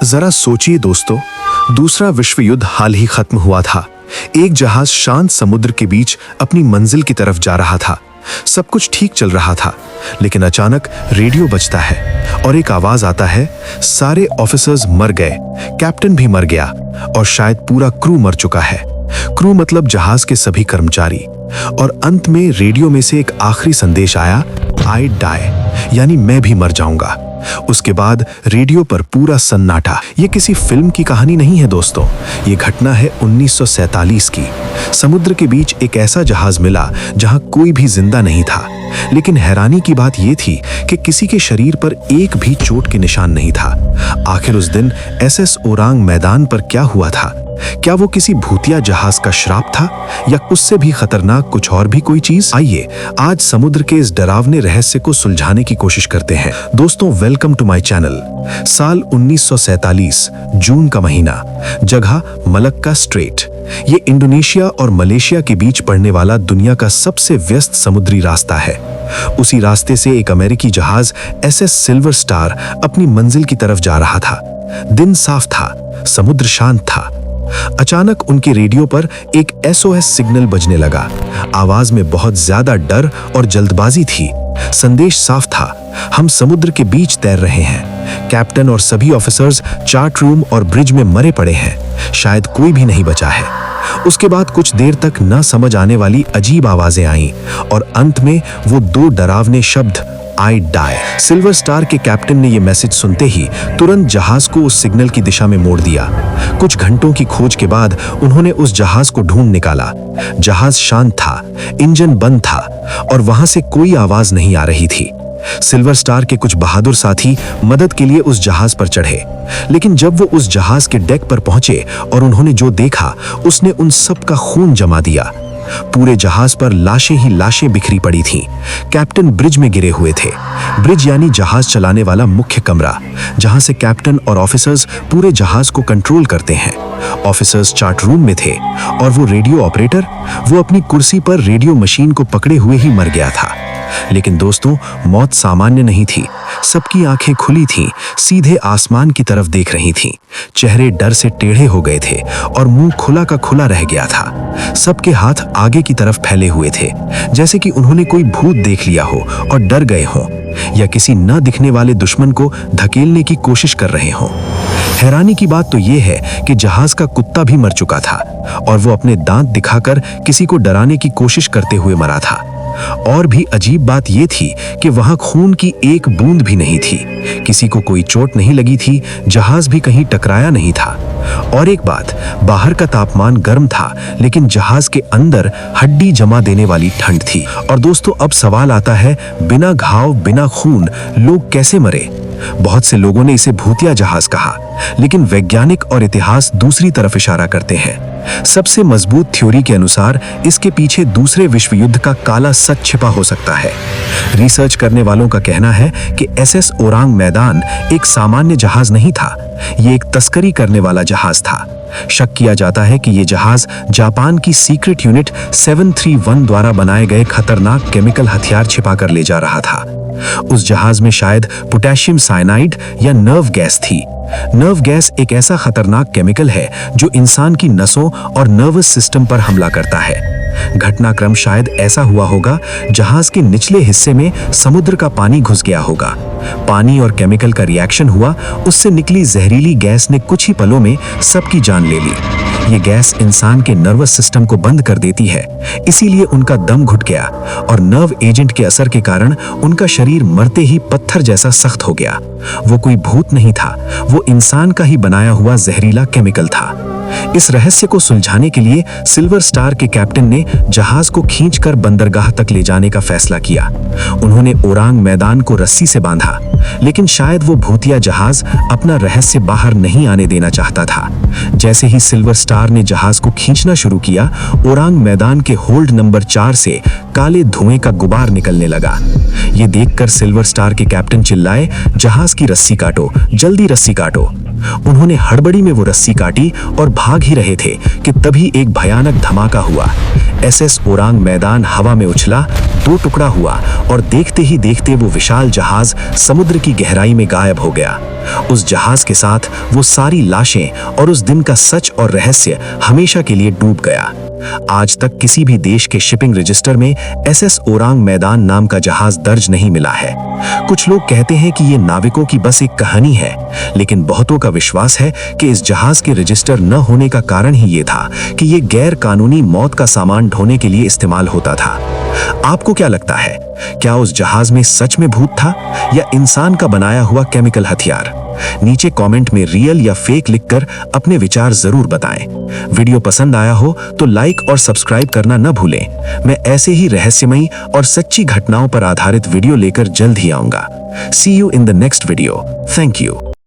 जरा सोचिए दोस्तों, दूसरा विश्व युद्ध हाल ही खत्म हुआ था। एक जहाज शांत समुद्र के बीच अपनी मंजिल की तरफ जा रहा था। सब कुछ ठीक चल रहा था, लेकिन अचानक रेडियो बजता है और एक आवाज आता है, सारे ऑफिसर्स मर गए, कैप्टन भी मर गया और शायद पूरा क्रू मर चुका है। क्रू मतलब जहाज के सभी कर्मचारी। और अंत में रेडियो में से एक आखिरी संदेश आया, आई डाई, यानी मैं भी मर जाऊंगा। उसके बाद रेडियो पर पूरा सन्नाटा। ये किसी फिल्म की कहानी नहीं है दोस्तों, ये घटना है 1947 की। समुद्र के बीच एक ऐसा जहाज मिला जहां कोई भी जिंदा नहीं था, लेकिन हैरानी की बात यह थी कि किसी के शरीर पर एक भी चोट के निशान नहीं था। आखिर उस दिन एसएस ओरांग मैदान पर क्या हुआ था? क्या वो किसी भूतिया जहाज का श्राप था या उससे भी खतरनाक कुछ और भी कोई चीज? आइए आज समुद्र के इस डरावने रहस्य को सुलझाने की कोशिश करते हैं। दोस्तों, वेलकम टू माय चैनल। साल 1947, जून का महीना, जगह मलक्का स्ट्रेट। ये इंडोनेशिया और मलेशिया के बीच पड़ने वाला दुनिया का सबसे व्यस्त समुद्री रास्ता है। उसी रास्ते से एक अमेरिकी जहाज एसएस सिल्वर स्टार अपनी मंजिल की तरफ जा रहा था। दिन साफ था, समुद्र शांत था। अचानक उनके रेडियो पर एक एसओएस सिग्नल बजने लगा। आवाज में बहुत ज्यादा डर और जल्दबाजी थी। संदेश साफ था, हम समुद्र के बीच तैर रहे हैं। कैप्टन और सभी ऑफिसर्स चार्ट रूम और ब्रिज में मरे पड़े हैं। शायद कोई भी नहीं बचा है। उसके बाद कुछ देर तक न समझ आने वाली अजीब आवाजें आईं और अंत में वो दो डरावने शब्द, आई डाई। सिल्वर स्टार के कैप्टन ने यह मैसेज सुनते ही तुरंत जहाज को उस सिग्नल की दिशा में मोड़ दिया। कुछ घंटों की खोज के बाद उन्होंने उस जहाज को ढूंढ निकाला। जहाज शांत था, इंजन बंद था और वहां से कोई आवाज नहीं आ रही थी। सिल्वर स्टार के कुछ बहादुर साथी मदद के लिए उस जहाज पर चढ़े, लेकिन जब वो उस जहाज के डेक पर पहुंचे और उन्होंने जो देखा, उसने उन सब का खून जमा दिया। पूरे जहाज पर लाशें ही लाशें बिखरी पड़ी थीं। कैप्टन ब्रिज में गिरे हुए थे। ब्रिज यानी जहाज चलाने वाला मुख्य कमरा, जहां से कैप्टन और ऑफिसर्स पूरे जहाज को कंट्रोल करते हैं। ऑफिसर्स चार्ट रूम में थे और वो रेडियो ऑपरेटर, वो अपनी कुर्सी पर रेडियो मशीन को पकड़े हुए ही मर गया था। लेकिन दोस्तों, मौत सामान्य नहीं थी। सबकी आंखें खुली थीं, सीधे आसमान की तरफ देख रही थीं। चेहरे डर से टेढ़े हो गए थे और मुंह खुला का खुला रह गया था। सबके हाथ आगे की तरफ फैले हुए थे, जैसे कि उन्होंने कोई भूत देख लिया हो और डर गए हों, या किसी न दिखने वाले दुश्मन को धकेलने की कोशिश कर रहे हों। हैरानी की बात तो यह है कि जहाज का कुत्ता भी मर चुका था और वो अपने दांत दिखाकर किसी को डराने की कोशिश करते हुए मरा था। और भी अजीब बात यह थी कि वहां खून की एक बूंद भी नहीं थी। किसी को कोई चोट नहीं लगी थी, जहाज भी कहीं टकराया नहीं था। और एक बात, बाहर का तापमान गर्म था, लेकिन जहाज के अंदर हड्डी जमा देने वाली ठंड थी। और दोस्तों, अब सवाल आता है, बिना घाव बिना खून लोग कैसे मरे? बहुत से लोगों ने इसे भूतिया जहाज कहा, लेकिन वैज्ञानिक और इतिहास दूसरी तरफ इशारा करते हैं। सबसे मजबूत थ्योरी के अनुसार इसके पीछे दूसरे विश्व युद्ध का काला सच छिपा हो सकता है। रिसर्च करने वालों का कहना है कि एसएस ओरांग मैदान एक सामान्य जहाज नहीं था, ये एक तस्करी करने वाला जहाज था। शक किया जाता है कि ये जहाज जापान की सीक्रेट यूनिट 731 द्वारा बनाए गए खतरनाक केमिकल हथियार छिपाकर ले जा रहा था। उस जहाज में शायद पोटेशियम साइनाइड या नर्व गैस थी। नर्व गैस एक ऐसा खतरनाक केमिकल है जो इंसान की नसों और नर्वस सिस्टम पर हमला करता है। घटनाक्रम शायद ऐसा हुआ होगा, जहाज के निचले हिस्से में समुद्र का पानी घुस गया होगा। पानी और केमिकल का रिएक्शन हुआ, उससे निकली जहरीली गैस ने कुछ ही पलों में सबकी जान ले ली। ये गैस इंसान के नर्वस सिस्टम को बंद कर देती है, इसीलिए उनका दम घुट गया और नर्व एजेंट के असर के कारण उनका शरीर मरते ही पत्थर जैसा सख्त हो गया। वो कोई भूत नहीं था, वो इंसान का ही बनाया हुआ जहरीला केमिकल था। इस रहस्य को सुलझाने के लिए सिल्वर स्टार के कैप्टन ने जहाज को खींचकर बंदरगाह तक ले जाने का फैसला किया। उन्होंने ओरांग मैदान को रस्सी से बांधा, लेकिन शायद वो भूतिया जहाज अपना रहस्य बाहर नहीं आने देना चाहता था। जैसे ही सिल्वर स्टार ने जहाज को खींचना शुरू किया, ओरांग मैदान के होल्ड नंबर 4 से काले धुएं का गुबार निकलने लगा। ये देखकर सिल्वर स्टार के कैप्टन चिल्लाए, जहाज की रस्सी काटो, जल्दी रस्सी काटो। उन्होंने हड़बड़ी में वो रस्सी काटी और भाग ही रहे थे कि तभी एक भयानक धमाका हुआ। एसएस ओरांग मैदान हवा में उछला, दो टुकड़ा हुआ और देखते ही देखते वो विशाल जहाज समुद्र की गहराई में गायब हो गया। उस जहाज के साथ वो सारी लाशें और उस दिन का सच और रहस्य हमेशा के लिए डूब गया। आज तक किसी भी देश के शिपिंग रजिस्टर में एसएस ओरांग मैदान नाम का जहाज दर्ज नहीं मिला है। कुछ लोग कहते हैं कि ये नाविकों की बस एक कहानी है, लेकिन बहुतों का विश्वास है कि इस जहाज के रजिस्टर न होने का कारण ही ये था कि ये गैर कानूनी मौत का सामान ढोने के लिए इस्तेमाल होता था। आपको क्या लगता है, क्या उस जहाज में सच में भूत था या इंसान का बनाया हुआ केमिकल हथियार? नीचे कमेंट में रियल या फेक लिखकर अपने विचार जरूर बताएं। वीडियो पसंद आया हो तो लाइक और सब्सक्राइब करना न भूलें। मैं ऐसे ही रहस्यमयी और सच्ची घटनाओं पर आधारित वीडियो लेकर जल्द ही आऊंगा। See you in the next video. Thank you.